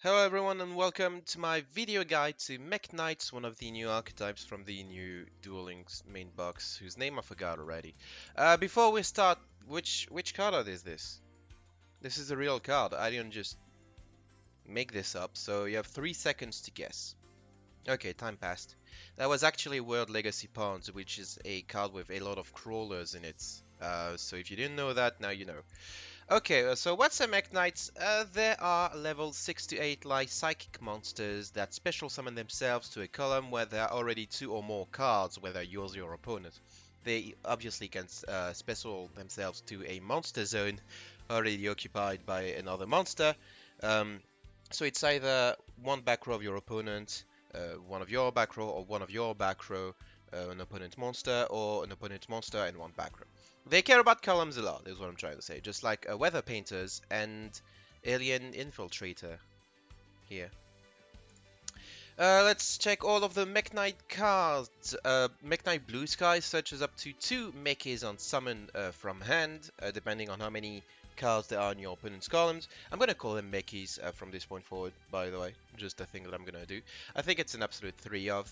Hello everyone and welcome to my video guide to Mekk-Knights, one of the new archetypes from the new Dueling's main box, whose name I forgot already. Before we start, which card is this? This is a real card, I didn't just make this up, so you have 3 seconds to guess. Okay, time passed. That was actually World Legacy Pawns, which is a card with a lot of crawlers in it. So if you didn't know that, now you know. Okay, so what's a Mekk-Knights? There are level 6 to 8 like psychic monsters that special summon themselves to a column where there are already 2 or more cards, whether yours or your opponent. They obviously can special themselves to a monster zone already occupied by another monster. So it's either one back row of your opponent, one of your back row, or one of your back row, an opponent monster, or an opponent monster and one back row. They care about columns a lot, is what I'm trying to say. Just like Weather Painters and Alien Infiltrator here. Let's check all of the Mekk-Knight cards. Mekk-Knight Blue Sky searches up to 2 Mekks on summon from hand, depending on how many cards there are in your opponent's columns. I'm gonna call them Mekks from this point forward, by the way. Just a thing that I'm gonna do. I think it's an absolute 3 of.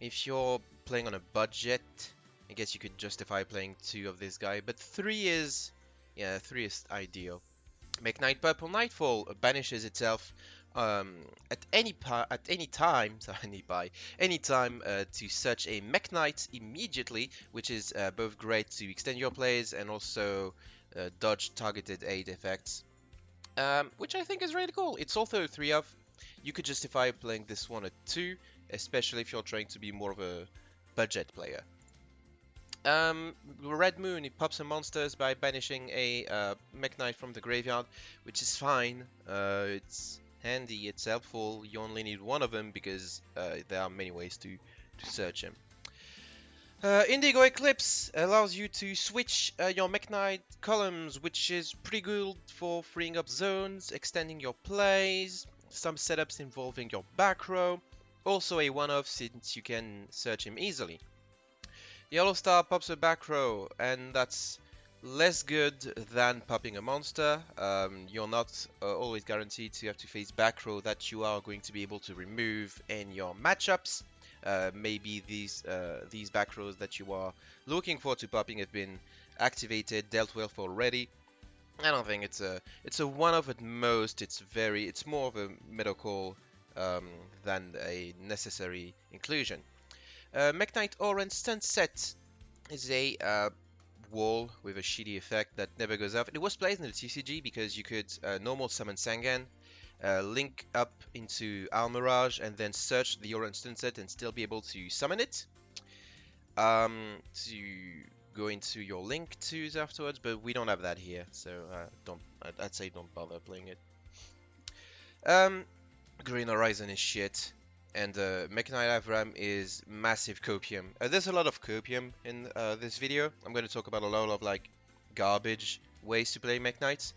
If you're playing on a budget, I guess you could justify playing 2 of this guy, but 3 is, yeah, 3 is ideal. Mekk-Knight Purple Nightfall banishes itself at any time, so any time to search a Mekk-Knight immediately, which is both great to extend your plays and also dodge targeted aid effects, which I think is really cool. It's also 3 of. You could justify playing this one at 2, especially if you're trying to be more of a budget player. Red Moon, it pops some monsters by banishing a Mekk-Knight from the graveyard, which is fine. It's handy, it's helpful. You only need one of them because there are many ways to search him. Indigo Eclipse allows you to switch your Mekk-Knight columns, which is pretty good for freeing up zones, extending your plays, some setups involving your back row. Also a one-off since you can search him easily. Yellow Star pops a back row, and that's less good than popping a monster. You're not always guaranteed to have to face back row that you are going to be able to remove in your matchups. Maybe these back rows that you are looking for to popping have been activated, dealt with already. I don't think it's a one-off at most. It's more of a meta call than a necessary inclusion. Mekk-Knight Orange Sunset is a wall with a shitty effect that never goes off. It was placed in the TCG because you could normal summon Sangan, link up into Almirage, and then search the Orange Sunset and still be able to summon it. To go into your link 2s afterwards, but we don't have that here, so I'd say don't bother playing it. Green Horizon is shit. And Mekk-Knight Avram is massive copium. There's a lot of copium in this video. I'm going to talk about a lot of like garbage ways to play Mekk-Knights.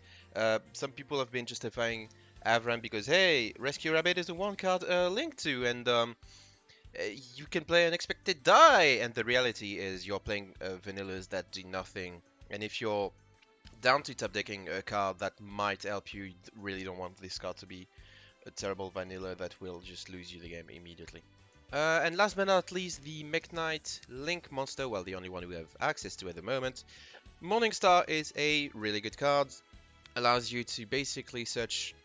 Some people have been justifying Avram because, hey, Rescue Rabbit is a 1-card link to, and you can play Unexpected Die. And the reality is you're playing vanillas that do nothing. And if you're down to top decking a card that might help you really don't want this card to be a terrible vanilla that will just lose you the game immediately. And last but not least, the Mekk-Knight Link monster, well, the only one we have access to at the moment. Morningstar is a really good card. Allows you to basically search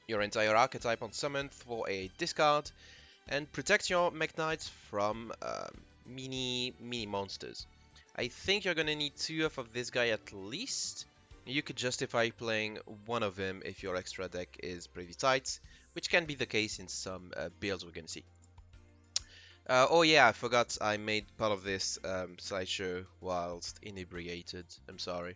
your entire archetype on summon for a discard and protect your Mekk-Knights from mini monsters. I think you're gonna need 2 of this guy at least. You could justify playing one of them if your extra deck is pretty tight, which can be the case in some builds we're going to see. Oh yeah, I forgot I made part of this slideshow whilst inebriated. I'm sorry.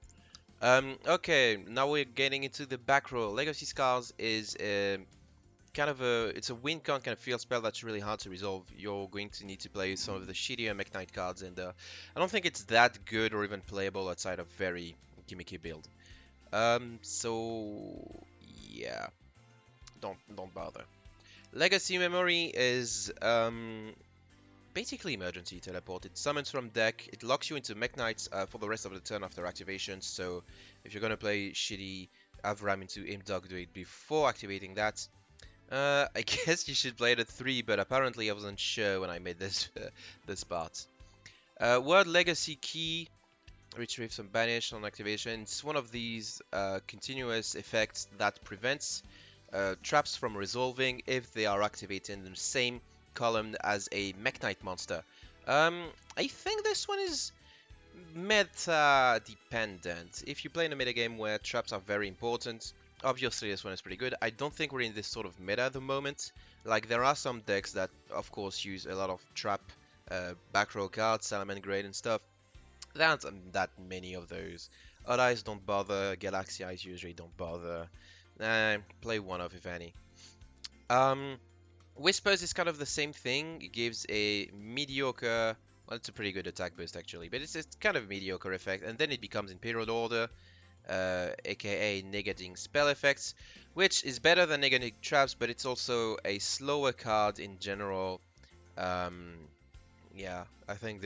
Okay, now we're getting into the back row. Legacy Scars is it's a win con kind of field spell that's really hard to resolve. You're going to need to play some of the shittier Mekk-Knight cards, and I don't think it's that good or even playable outside of very gimmicky build. So yeah, don't bother. Legacy Memory is basically emergency teleport. It summons from deck, it locks you into Mekk-Knights for the rest of the turn after activation. So if you're gonna play shitty have ram into Imp Dog do it before activating that. I guess you should play it at 3, but apparently I wasn't sure when I made this this part. Word Legacy Key, retrieve some banish on activation. It's one of these continuous effects that prevents traps from resolving if they are activated in the same column as a Mekk-Knight monster. I think this one is meta dependent. If you play in a metagame where traps are very important, obviously this one is pretty good. I don't think we're in this sort of meta at the moment. Like, there are some decks that of course use a lot of trap back row cards, Salamangreat and stuff. There aren't that many of those. Odd Eyes don't bother, Galaxy Eyes usually don't bother. Play one of, if any. Whispers is kind of the same thing. It gives a mediocre, well, it's a pretty good attack boost actually, but it's kind of a mediocre effect, and then it becomes Imperial Order, aka negating spell effects, which is better than negating traps, but it's also a slower card in general. Yeah, I think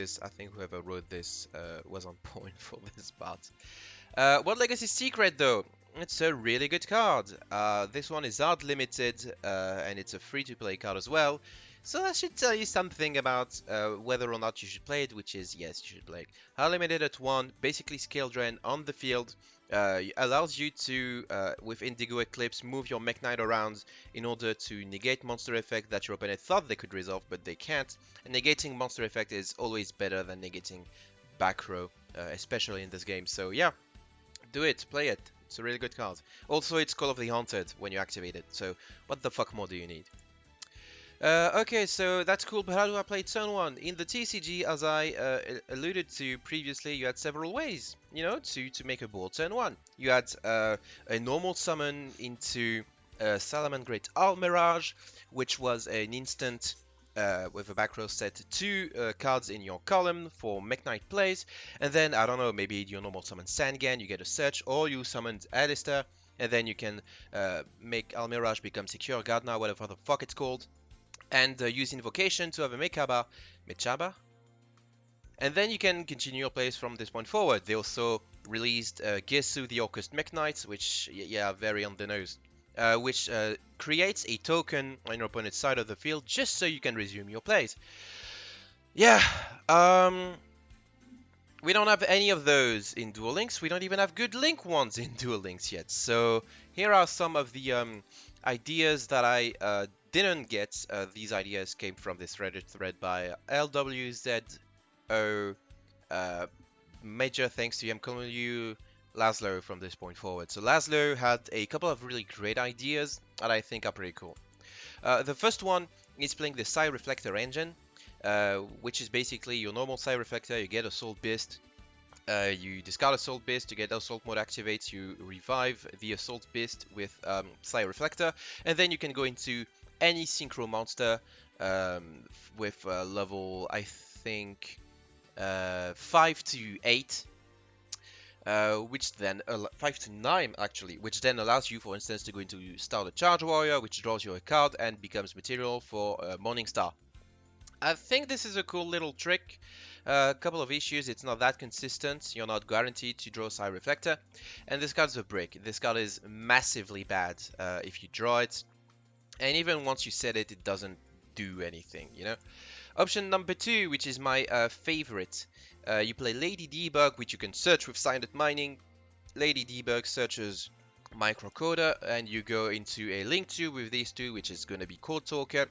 whoever wrote this was on point for this part. What Legacy Secret though? It's a really good card. This one is hard limited, and it's a free-to-play card as well. So that should tell you something about whether or not you should play it, which is yes, you should play it. Hard limited at 1, basically scale drain on the field. Allows you to, with Indigo Eclipse, move your Mekk-Knight around in order to negate monster effect that your opponent thought they could resolve, but they can't. And negating monster effect is always better than negating back row, especially in this game. So yeah, do it, play it. It's a really good card. Also, it's Call of the Haunted when you activate it, so what the fuck more do you need? Okay, so that's cool, but how do I play turn 1? In the TCG, as I alluded to previously, you had several ways, you know, to make a board turn 1. You had a normal summon into Salamangreat Almirage, which was an instant with a back row set 2 cards in your column for Mekk-Knight plays, and then, I don't know, maybe your normal summon Sangan, you get a search, or you summoned Alistair, and then you can make Almirage become Secure Gardener, whatever the fuck it's called, and use Invocation to have a Mechaba, and then you can continue your plays from this point forward. They also released Gesu the Orcust Mekk-Knights, which, yeah, very on the nose. Which creates a token on your opponent's side of the field just so you can resume your plays. Yeah, we don't have any of those in Duel Links. We don't even have good link ones in Duel Links yet. So here are some of the ideas that I didn't get. These ideas came from this Reddit thread by LWZO. Major thanks to him. Calling you Laszlo from this point forward. So Laszlo had a couple of really great ideas that I think are pretty cool. The first one is playing the Psi Reflector engine, which is basically your normal Psi Reflector. You get Assault Beast, you discard Assault Beast to get Assault Mode activates, you revive the Assault Beast with Psi Reflector, and then you can go into any Synchro monster with level, I think, 5 to 8. Which then 5 to 9 actually, which then allows you, for instance, to go into Start a Charge Warrior, which draws you a card and becomes material for Morningstar. I think this is a cool little trick. A couple of issues: it's not that consistent. You're not guaranteed to draw Psi Reflector, and this card's a brick. This card is massively bad if you draw it, and even once you set it, it doesn't do anything, you know. Option number 2, which is my favorite. You play Lady Debug, which you can search with Silent Mining. Lady Debug searches Microcoder, and you go into a link to with these two, which is going to be Code Talker.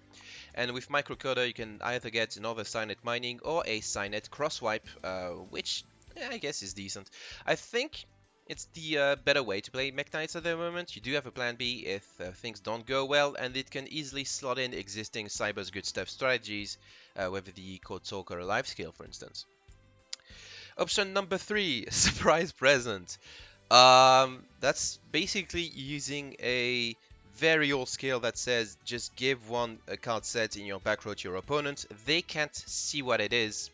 And with Microcoder, you can either get another Silent Mining or a Signet Crosswipe, which I guess is decent. I think it's the better way to play Mekk-Knights at the moment. You do have a plan B if things don't go well, and it can easily slot in existing Cyber's Good Stuff strategies with the Code Talker Life skill, for instance. Option number 3, Surprise Present. That's basically using a very old skill that says just give one card set in your back row to your opponent. They can't see what it is,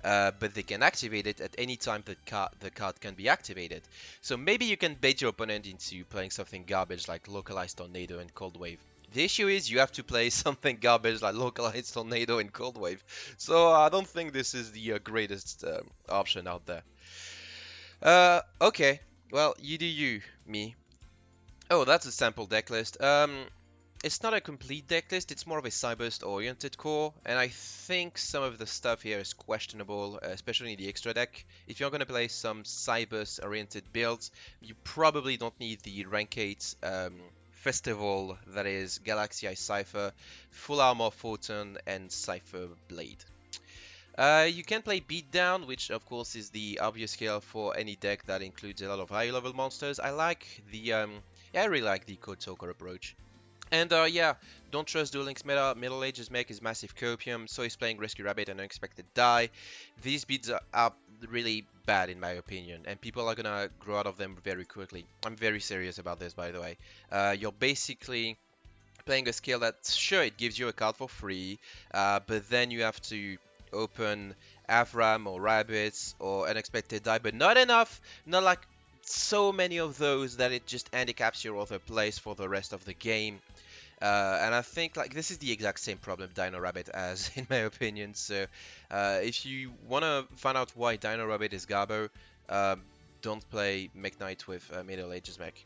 but they can activate it at any time the card can be activated. So maybe you can bait your opponent into playing something garbage like Localized Tornado and Cold Wave. The issue is you have to play something garbage like Localized Tornado and Cold Wave. So I don't think this is the greatest option out there. Okay, well, you do you, me. Oh, that's a sample deck list. It's not a complete deck list, it's more of a Cyburst oriented core, and I think some of the stuff here is questionable, especially in the extra deck. If you're going to play some Cyburst oriented builds, you probably don't need the rank 8 festival that is Galaxy Eye Cypher, Full Armor Photon, and Cypher Blade. You can play Beatdown, which of course is the obvious skill for any deck that includes a lot of high level monsters. Yeah, I really like the Code Talker approach. And yeah, don't trust Duel Links meta. Middle Ages Mech is massive copium, so is playing Rescue Rabbit and Unexpected Die. These beats are really bad in my opinion, and people are gonna grow out of them very quickly. I'm very serious about this, by the way. You're basically playing a skill that, sure, it gives you a card for free, but then you have to open Avram or Rabbits or Unexpected Die, but not enough, not like so many of those that it just handicaps your other plays for the rest of the game. And I think like this is the exact same problem Dino Rabbit has, in my opinion. So if you want to find out why Dino Rabbit is Garbo, uh, don't play Mekk-Knight with Middle Ages Mech.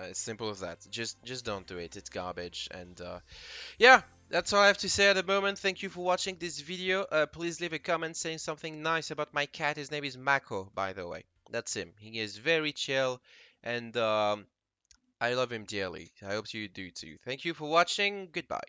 It's simple as that. Just don't do it. It's garbage. And yeah, that's all I have to say at the moment. Thank you for watching this video. Please leave a comment saying something nice about my cat. His name is Mako, by the way. That's him. He is very chill, and I love him dearly. I hope you do too. Thank you for watching. Goodbye.